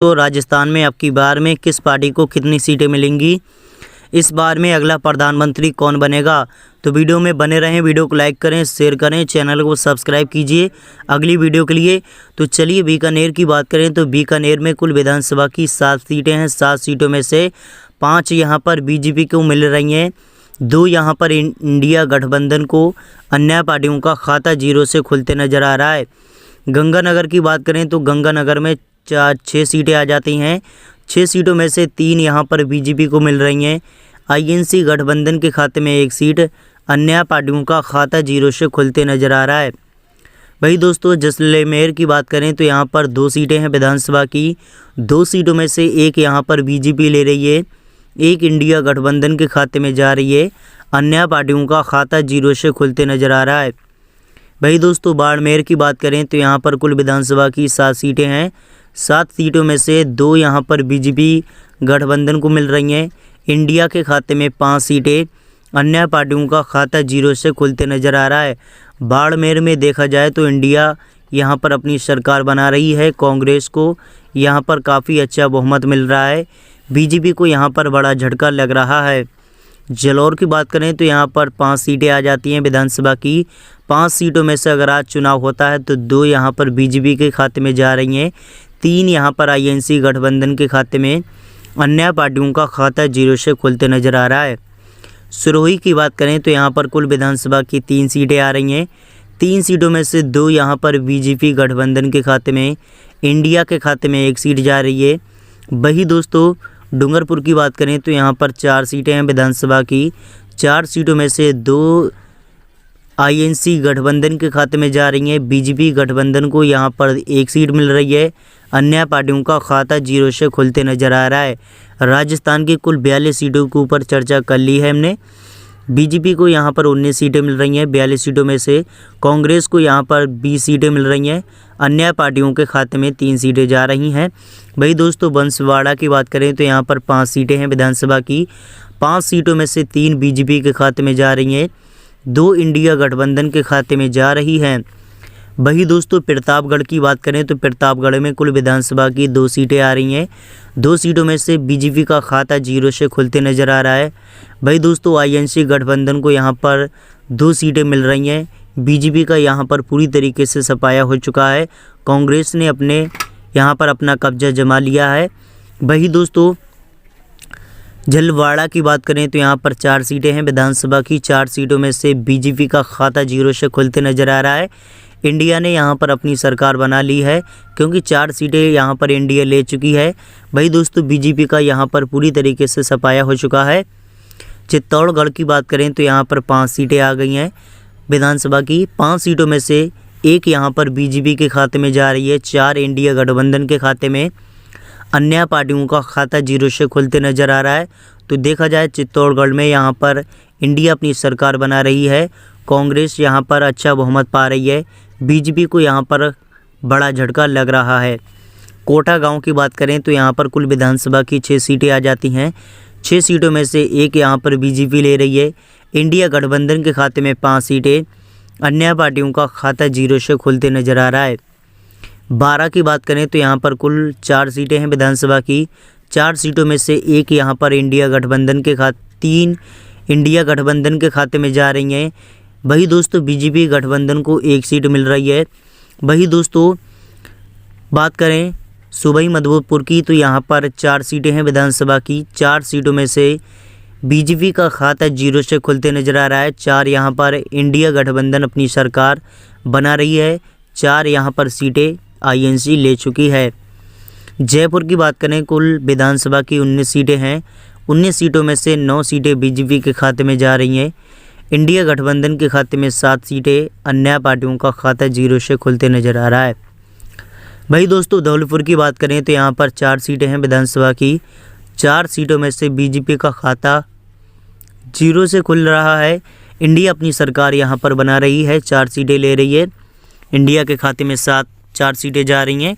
तो राजस्थान में अब की बार में किस पार्टी को कितनी सीटें मिलेंगी, इस बार में अगला प्रधानमंत्री कौन बनेगा। तो वीडियो में बने रहें, वीडियो को लाइक करें, शेयर करें, चैनल को सब्सक्राइब कीजिए अगली वीडियो के लिए। तो चलिए बीकानेर की बात करें तो बीकानेर में कुल विधानसभा की 7 सीटें हैं। 7 सीटों में से 5 यहाँ पर बीजेपी को मिल रही हैं, 2 यहाँ पर इंडिया गठबंधन को। अन्य पार्टियों का खाता जीरो से खुलते नजर आ रहा है। गंगानगर की बात करें तो गंगानगर में 6 सीटें आ जाती हैं। 6 सीटों में से 3 यहाँ पर बीजेपी को मिल रही हैं। आईएनसी गठबंधन के खाते में 1 सीट, अन्य पार्टियों का खाता जीरो से खुलते नजर आ रहा है। वही दोस्तों जैसलमेर की बात करें तो यहाँ पर 2 सीटें हैं विधानसभा की। 2 सीटों में से 1 यहाँ पर बीजेपी ले रही है, 1 इंडिया गठबंधन के खाते में जा रही है। अन्य पार्टियों का खाता जीरो से खुलते नजर आ रहा है। वही दोस्तों बाड़मेर की बात करें तो यहाँ पर कुल विधानसभा की 7 सीटें हैं। 7 सीटों में से 2 यहाँ पर बीजेपी गठबंधन को मिल रही हैं। इंडिया के खाते में 5 सीटें, अन्य पार्टियों का खाता जीरो से खुलते नजर आ रहा है। बाड़मेर में देखा जाए तो इंडिया यहाँ पर अपनी सरकार बना रही है। कांग्रेस को यहाँ पर काफ़ी अच्छा बहुमत मिल रहा है। बीजेपी को यहाँ पर बड़ा झटका लग रहा है। जलौर की बात करें तो यहाँ पर 5 सीटें आ जाती हैं विधानसभा की। 5 सीटों में से अगर आज चुनाव होता है तो 2 यहाँ पर बीजेपी के खाते में जा रही हैं, 3 यहाँ पर आईएनसी गठबंधन के खाते में। अन्य पार्टियों का खाता जीरो से खुलते नजर आ रहा है। सिरोही की बात करें तो यहाँ पर कुल विधानसभा की 3 सीटें आ रही हैं। 3 सीटों में से 2 यहाँ पर बीजेपी गठबंधन के खाते में, इंडिया के खाते में 1 सीट जा रही है। वही दोस्तों डूंगरपुर की बात करें तो यहाँ पर 4 सीटें हैं विधानसभा की। 4 सीटों में से 2 आईएनसी गठबंधन के खाते में जा रही हैं। बीजेपी गठबंधन को यहाँ पर 1 सीट मिल रही है। अन्य पार्टियों का खाता जीरो से खुलते नजर आ रहा है। राजस्थान की कुल 42 सीटों के ऊपर चर्चा कर ली है हमने। बीजेपी को यहाँ पर 19 सीटें मिल रही हैं। 42 सीटों में से कांग्रेस को यहाँ पर 20 सीटें मिल रही हैं। अन्य पार्टियों के खाते में 3 सीटें जा रही हैं। वही दोस्तों बंसवाड़ा की बात करें तो यहाँ पर 5 सीटें हैं विधानसभा की। 5 सीटों में से 3 बीजेपी के खाते में जा रही हैं, 2 इंडिया गठबंधन के खाते में जा रही हैं। वही दोस्तों प्रतापगढ़ की बात करें तो प्रतापगढ़ में कुल विधानसभा की 2 सीटें आ रही हैं। 2 सीटों में से बीजेपी का खाता जीरो से खुलते नजर आ रहा है। वही दोस्तों आईएनसी गठबंधन को यहाँ पर 2 सीटें मिल रही हैं। बीजेपी का यहाँ पर पूरी तरीके से सफाया हो चुका है। कांग्रेस ने अपने यहाँ पर अपना कब्जा जमा लिया है। वही दोस्तों झलवाड़ा की बात करें तो यहाँ पर 4 सीटें हैं विधानसभा की। 4 सीटों में से बीजेपी का खाता जीरो से खुलते नजर आ रहा है। इंडिया ने यहाँ पर अपनी सरकार बना ली है क्योंकि 4 सीटें यहाँ पर इंडिया ले चुकी है। वही दोस्तों बीजेपी का यहाँ पर पूरी तरीके से सफाया हो चुका है। चित्तौड़गढ़ की बात करें तो यहाँ पर 5 सीटें आ गई हैं विधानसभा की। 5 सीटों में से 1 यहाँ पर बीजेपी के खाते में जा रही है, 4 इंडिया गठबंधन के खाते में। अन्य पार्टियों का खाता जीरो से खुलते नजर आ रहा है। तो देखा जाए चित्तौड़गढ़ में यहाँ पर इंडिया अपनी सरकार बना रही है। कांग्रेस यहाँ पर अच्छा बहुमत पा रही है। बीजेपी को यहाँ पर बड़ा झटका लग रहा है। कोटा गांव की बात करें तो यहाँ पर कुल विधानसभा की 6 सीटें आ जाती हैं। 6 सीटों में से 1 यहाँ पर बीजेपी ले रही है। इंडिया गठबंधन के खाते में 5 सीटें, अन्य पार्टियों का खाता जीरो से खुलते नजर आ रहा है। 12 की बात करें तो यहाँ पर कुल 4 सीटें हैं विधानसभा की। 4 सीटों में से 1 यहाँ पर इंडिया गठबंधन के 3 इंडिया गठबंधन के खाते में जा रही हैं। वही दोस्तों बीजेपी गठबंधन को 1 सीट मिल रही है। वही दोस्तों बात करें सूबाई मधुपुर की तो यहाँ पर 4 सीटें हैं विधानसभा की। 4 सीटों में से बीजेपी का खाता जीरो से खुलते नजर आ रहा है। 4 यहाँ पर इंडिया गठबंधन अपनी सरकार बना रही है। 4 यहाँ पर सीटें आईएनसी ले चुकी है। जयपुर की बात करें कुल विधानसभा की 19 सीटें हैं। 19 सीटों में से 9 सीटें बीजेपी के खाते में जा रही हैं। इंडिया गठबंधन के खाते में 7 सीटें, अन्य पार्टियों का खाता जीरो से खुलते नजर आ रहा है। वही दोस्तों धौलपुर की बात करें तो यहाँ पर 4 सीटें हैं विधानसभा की। 4 सीटों में से बीजेपी का खाता जीरो से खुल रहा है। इंडिया अपनी सरकार यहाँ पर बना रही है, 4 सीटें ले रही है। इंडिया के खाते में 4 सीटें जा रही हैं।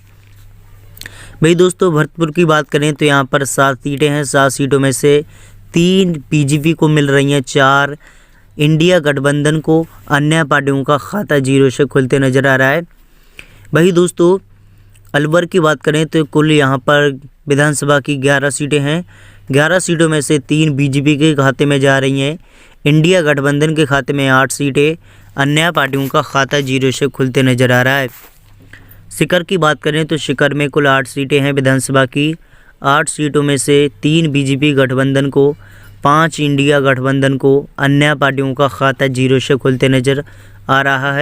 भाई दोस्तों भरतपुर की बात करें तो यहाँ पर 7 सीटें हैं। 7 सीटों में से 3 बीजेपी को मिल रही हैं, 4 इंडिया गठबंधन को। अन्य पार्टियों का खाता जीरो से खुलते नजर आ रहा है। वही दोस्तों अलवर की बात करें तो कुल यहाँ पर विधानसभा की 11 सीटें हैं। 11 सीटों में से 3 बीजेपी के खाते में जा रही हैं। इंडिया गठबंधन के खाते में 8 सीटें, अन्य पार्टियों का खाता 0 से खुलते नजर आ रहा है। सीकर की बात करें तो सीकर में कुल 8 सीटें हैं विधानसभा की। 8 सीटों में से 3 बीजेपी गठबंधन को, 5 इंडिया गठबंधन को, अन्य पार्टियों का खाता 0 से खुलते नजर आ रहा है।